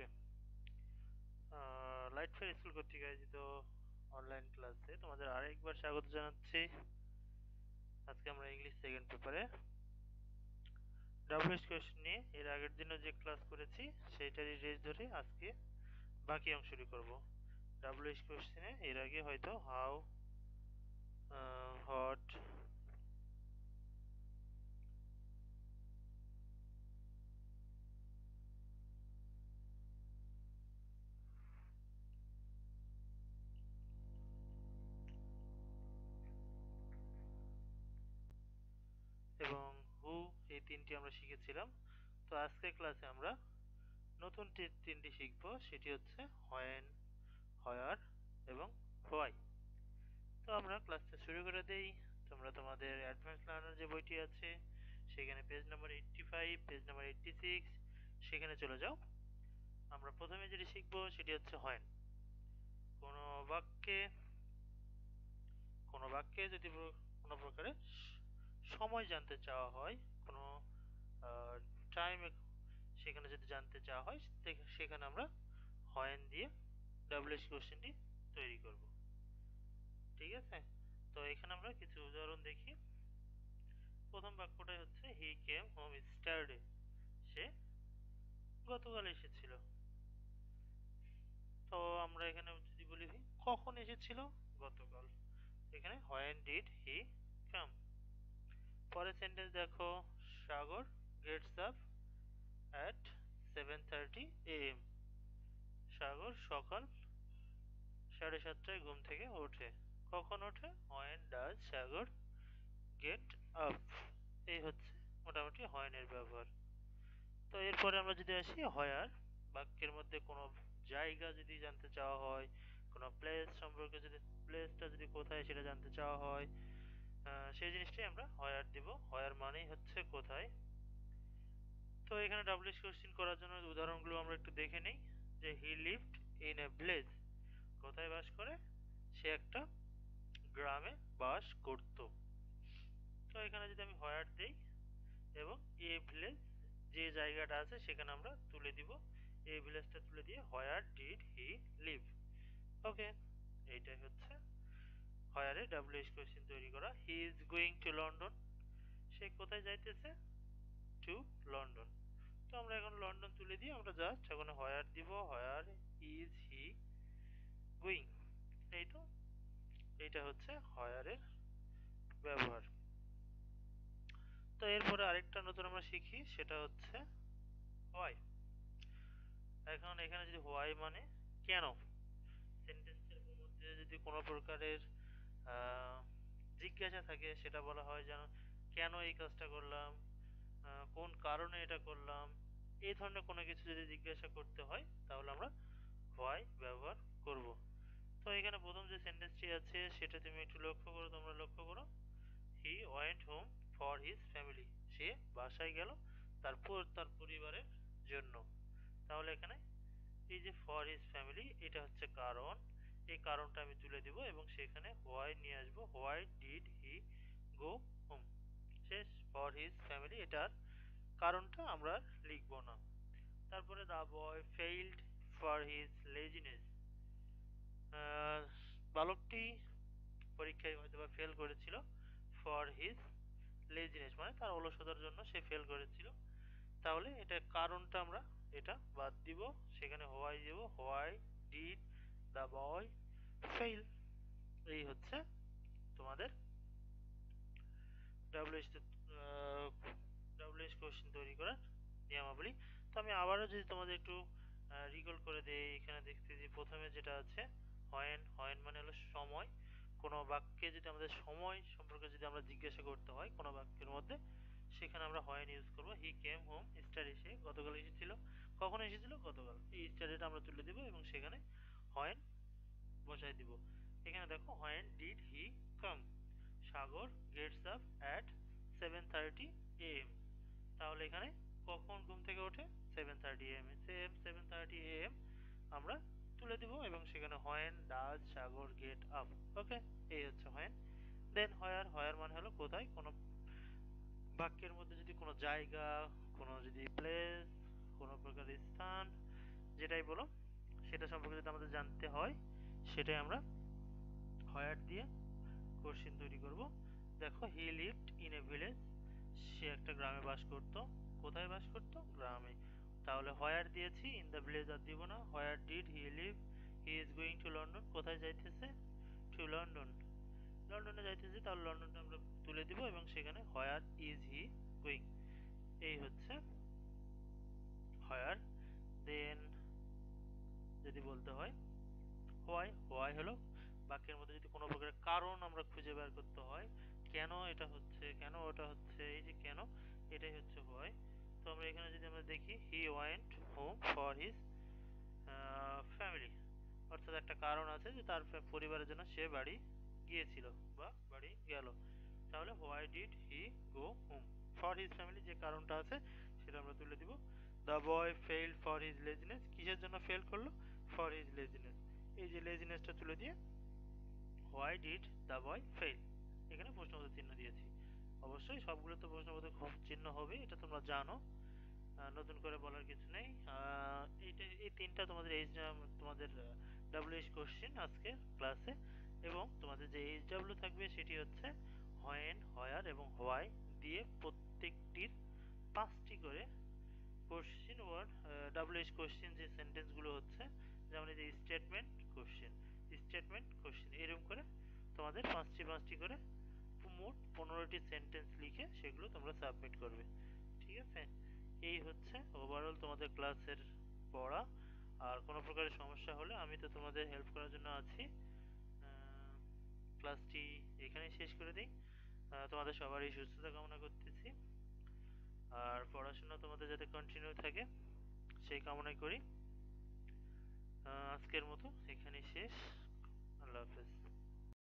ওকে। Light fair school কর্তৃক আয়োজিত online ক্লাসে তোমাদের আরেকবার স্বাগত জানাচ্ছি। আজকে আমরা ইংলিশ সেকেন্ড পেপারে ডাব্লিউএইচ কোয়েশ্চেন নিয়ে এর আগের দিনও যে ক্লাস করেছি সেইটারই রেস ধরে আজকে বাকি অংশটি করব। ডাব্লিউএইচ কোয়েশ্চেনে এর আগে হয়তো হাউ, হোয়াট, এবং হু এই তিনটি আমরা শিখেছিলাম। তো আজকের ক্লাসে আমরা নতুন তিনটি শিখব, সেটি হচ্ছে হোয়েন, হোয়ার এবং হোয়াই। তো আমরা ক্লাসটা শুরু করে দেই। তোমরা তোমাদের অ্যাডভান্স লার্নার যে বইটি আছে সেখানে পেজ নাম্বার 85, পেজ নাম্বার 86 সেখানে চলে যাও। আমরা প্রথমে যেটি শিখব সেটি হচ্ছে হোয়েন। কোনো বাক্যে যদি কোনো প্রকারে সময় জানতে চাওয়া হয়, কোনো টাইম সেখানে যদি জানতে চাওয়া হয়, সেখানে আমরা হোয়েন দিয়ে ডাব্লিউএইচ কোশ্চেনটি তৈরি করব। ঠিক আছে, তো এখানে আমরা কিছু উদাহরণ দেখি। প্রথম বাক্যটাই হচ্ছে হি কেম হোম ইস্টারডে, সে গতকাল এসেছিল। তো আমরা এখানে যদি বলি কখন এসেছিল, গতকাল, এখানে হোয়েন ডিড হি কাম। পরের সেন্টেন্স দেখো, সাগর গেটস আপ অ্যাট 7:30 AM। সাগর সকাল 7:30টায় ঘুম থেকে ওঠে। কখন ওঠে? When does Sagar get up. এই হচ্ছে মোটামুটি হোয়েনের ব্যবহার। তো এরপরে আমরা যদি আসি হোয়ার, বাক্যের মধ্যে কোনো জায়গা যদি জানতে চাওয়া হয়, কোনো প্লেস সম্পর্কে যদি, প্লেসটা যদি কোথায় সেটা জানতে চাওয়া হয়, সেই জিনিসটাই আমরা হোয়ার দিব। হোয়ার মানেই হচ্ছে কোথায়। তো এখানে ডাব্লিউএইচ কোশ্চেন করার জন্য উদাহরণগুলো আমরা একটু দেখে নেই। যে হি লিভড ইন এ ভিলেজ, কোথায় বাস করে? সে একটা গ্রামে বাস করত। তো এখানে যদি আমি হোয়ার দেই এবং এ ভিলেজ যে জায়গাটা আছে সেখানে আমরা তুলে দিব, এই ভিলেজটা তুলে দিয়ে হোয়ার ডিড হি লিভ। ওকে, এইটাই হচ্ছে হোয়ারে ডাব্লিউএইচ কোশ্চেন তৈরি করা। He is going to London, সে কোথায় যাইতেছে? To London. তো আমরা এখন লন্ডন তুলে দিয়ে আমরা জাস্ট এখন হোয়ার দিব, হোয়ার ইজ হি গোয়িং। এই তো, এইটা হচ্ছে হোয়ারের ব্যবহার। তো এরপরে আরেকটা নতুন আমরা শিখি, সেটা হচ্ছে হোয়াই। এখন এখানে যদি হোয়াই মানে কেন, সেন্টেন্সের মধ্যে যদি কোনো প্রকারের জিজ্ঞাসা থাকে সেটা বলা হয়, যেন কেন এই কাজটা করলাম, কোন কারণে এটা করলাম, এই ধরনের কোনো কিছু যদি জিজ্ঞাসা করতে হয় তাহলে আমরা হোয়াই ব্যবহার করব। তো এখানে প্রথম যে সেন্টেন্সটি আছে সেটা তুমি একটু লক্ষ্য করো, তোমরা লক্ষ্য করো। He went home for his family, সে বাসায় গেল তার পরিবারের জন্য। তাহলে এখানে এই যে ফর হিজ ফ্যামিলি, এটা হচ্ছে কারণ। এই কারণটা আমি তুলে দিব এবং সেখানে হোয়াই নিয়ে আসবো। Why did he go home, শেষ। ফর হিজ ফ্যামিলি, এটার কারণটা আমরা লিখবো না। তারপরে দা বয় ফেইল্ড ফর হিজ লেজিনেস, বালকটি পরীক্ষায় হয়তো বা ফেল করেছিল। ফর হিজ লেজিনেস মানে তার অলসতার জন্য সে ফেল করেছিল। তাহলে এটা কারণটা আমরা এটা বাদ দিব, সেখানে হোয়াই দিব। Why did the boy fail. এই হচ্ছে তোমাদের ডাব্লিউএইচ ডাব্লিউএইচ কোশ্চেন তৈরি করার নিয়মাবলী। তো আমি আবারও যদি তোমাদের একটু রিকল করে দেই, এখানে দেখতে যে প্রথমে যেটা আছে হোয়েন। হোয়েন মানে হলো সময়। কোনো বাক্যে যদি আমাদের সময় সম্পর্কে যদি আমরা জিজ্ঞাসা করতে হয় কোনো বাক্যের মধ্যে, সেখানে আমরা হোয়েন ইউজ করবো। হি কেম হোম স্টাডি, সে গতকাল এসেছিল। কখন এসেছিল? গতকাল। এই স্টাডিটা আমরা তুলে দিব এবং সেখানে হোয়েন বসাই দিব। এখানে দেখো when did he come, Sagar gets up at 7:30 AM। তাহলে এখানে কখন ঘুম থেকে ওঠে? 7:30 AM। সেম 7:30 AM আমরা তুলে দিব এবং সেখানে when does Sagar get up. Okay, এই হচ্ছে হোয়েন। দেন হোয়ার। হোয়ার মানে হলো কোথায়। কোনো বাক্যের মধ্যে যদি কোনো জায়গা, কোনো যদি প্লেস, কোনো প্রকার স্থান যেটাই বলো সেটা সম্পর্কে যদি আমাদের জানতে হয় সেটাই আমরা হোয়ার দিয়ে কোশ্চেন তৈরি করব। দেখো he lived in a village, সে একটা গ্রামে বাস করত। কোথায় বাস করত? গ্রামে। তাহলে হোয়ার দিয়েছি, ইন দ্য ভিলেজ আর দিব না। Where did he live? He is going to London, কোথায় যাইতেছে? টু লন্ডন, লন্ডনে যাইতেছি, তাহলে লন্ডনটা আমরা তুলে দিব এবং সেখানে হোয়ার ইজ হি গোয়িং, এই হচ্ছে হোয়ার। দেন যদি বলতে হয় হোয়াই, হোয়াই হলো বাক্যের মধ্যে যদি কোনো প্রকারের কারণ আমরা খুঁজে বের করতে হয়, কেন এটা হচ্ছে, কেন ওটা হচ্ছে, এই যে কেন, এটাই হচ্ছে হোয়াই। তো আমরা এখানে যদি আমরা দেখি হি went home for his family, অর্থাৎ একটা কারণ আছে যে তার পরিবারের জন্য সে বাড়ি গিয়েছিল বা বাড়ি গেল। তাহলে why did he go home? For his family যে কারণটা আছে সেটা আমরা তুলে দিব। The boy failed for his laziness, কিসের জন্য ফেল করলো? ফর হিজ লেজিনেস, এই যে লেজিনেসটা তুলে দিয়ে why did the boy fail, এখানে প্রশ্নবোধক চিহ্ন দিয়েছি। অবশ্যই সবগুলো তো প্রশ্নবোধক চিহ্ন হবে, এটা তোমরা জানো, নতুন করে বলার কিছু নেই। এইটা এই তিনটা তোমাদের তোমাদের ডাব্লিউএইচ কোশ্চেন আজকে ক্লাসে, এবং তোমাদের যে এইচডাব্লিউ থাকবে সেটি হচ্ছে হোয়েন, হোয়ার এবং হোয়াই দিয়ে প্রত্যেকটির 5টি করে কোশ্চেন ওয়ার্ড ডাব্লিউএইচ কোশ্চেন যে সেন্টেন্সগুলো হচ্ছে, যেমন এই যে স্টেটমেন্ট কোশ্চেন, স্টেটমেন্ট কোশ্চেন, এরকম করে তোমাদের 5টি করে মোট 15টি সেন্টেন্স লিখে সেগুলো তোমরা সাবমিট করবে। ঠিক আছে, এই হচ্ছে ওভারঅল তোমাদের ক্লাসের পড়া। আর কোনো প্রকারের সমস্যা হলে আমি তো তোমাদের হেল্প করার জন্য আছি। ক্লাসটি এখানেই শেষ করে দিই। তোমাদের সবারই সুস্থতা কামনা করতেছি, আর পড়াশোনা তোমাদের যাতে কন্টিনিউ থাকে সেই কামনাই করি। আজকের মতো এখানেই শেষ। আল্লাহ হাফেজ।